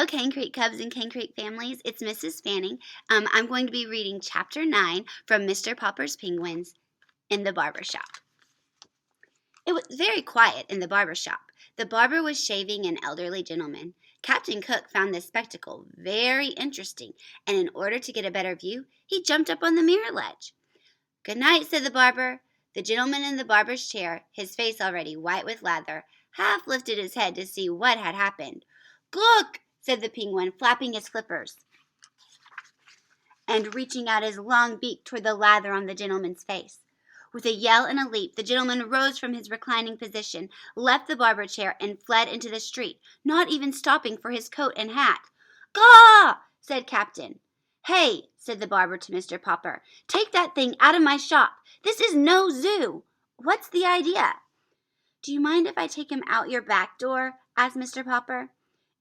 Hello, Cane Creek Cubs and Cane Creek families. It's Mrs. Fanning. I'm going to be reading Chapter 9 from Mr. Popper's Penguins in the Barber Shop. It was very quiet in the barber shop. The barber was shaving an elderly gentleman. Captain Cook found this spectacle very interesting, and in order to get a better view, he jumped up on the mirror ledge. "Good night," said the barber. The gentleman in the barber's chair, his face already white with lather, half lifted his head to see what had happened. "Cook!" said the penguin, flapping his flippers and reaching out his long beak toward the lather on the gentleman's face. With a yell and a leap, the gentleman rose from his reclining position, left the barber chair, and fled into the street, not even stopping for his coat and hat. "Caw!" said Captain. "Hey," said the barber to Mr. Popper, "take that thing out of my shop. This is no zoo. What's the idea?" "Do you mind if I take him out your back door?" asked Mr. Popper.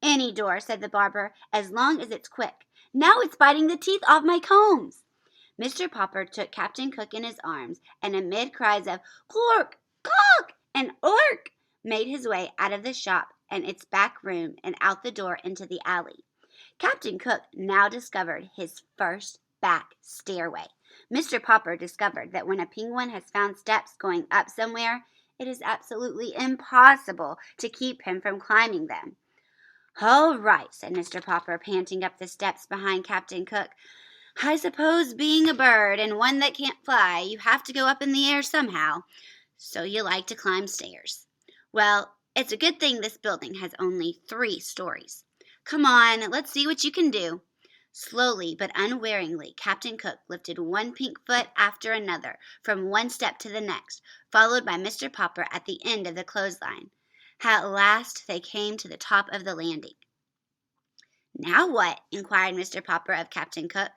"Any door," said the barber, "as long as it's quick. Now it's biting the teeth off my combs." Mr. Popper took Captain Cook in his arms, and amid cries of "Cork! Cock!" and "Ork!" made his way out of the shop and its back room and out the door into the alley. Captain Cook now discovered his first back stairway. Mr. Popper discovered that when a penguin has found steps going up somewhere, it is absolutely impossible to keep him from climbing them. "All right," said Mr. Popper, panting up the steps behind Captain Cook. "I suppose being a bird, and one that can't fly, you have to go up in the air somehow. So you like to climb stairs. Well, it's a good thing this building has only 3 stories. Come on, let's see what you can do." Slowly but unwearingly, Captain Cook lifted one pink foot after another from one step to the next, followed by Mr. Popper at the end of the clothesline. At last they came to the top of the landing. "Now what?" inquired Mr. Popper of Captain Cook.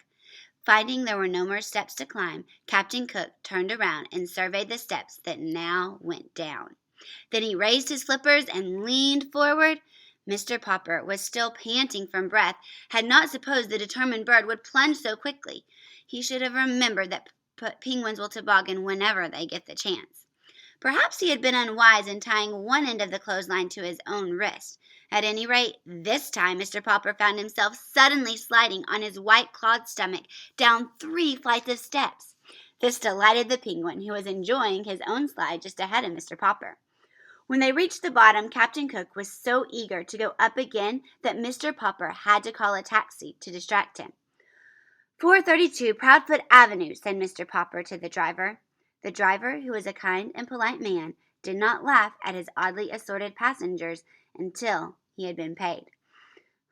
Finding there were no more steps to climb, Captain Cook turned around and surveyed the steps that now went down. Then he raised his flippers and leaned forward. Mr. Popper was still panting from breath, had not supposed the determined bird would plunge so quickly. He should have remembered that penguins will toboggan whenever they get the chance. Perhaps he had been unwise in tying one end of the clothesline to his own wrist. At any rate, this time Mr. Popper found himself suddenly sliding on his white-clawed stomach down 3 flights of steps. This delighted the penguin, who was enjoying his own slide just ahead of Mr. Popper. When they reached the bottom, Captain Cook was so eager to go up again that Mr. Popper had to call a taxi to distract him. "432 Proudfoot Avenue," said Mr. Popper to the driver. The driver, who was a kind and polite man, did not laugh at his oddly assorted passengers until he had been paid.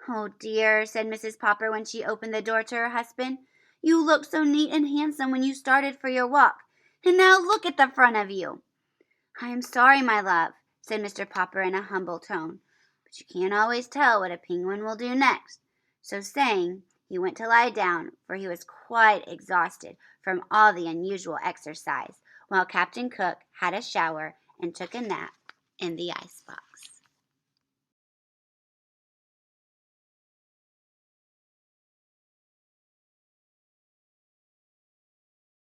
"Oh dear," said Mrs. Popper when she opened the door to her husband. "You looked so neat and handsome when you started for your walk, and now look at the front of you." "I am sorry, my love," said Mr. Popper in a humble tone, "but you can't always tell what a penguin will do next." So saying, he went to lie down, for he was quite exhausted from all the unusual exercise, while Captain Cook had a shower and took a nap in the icebox.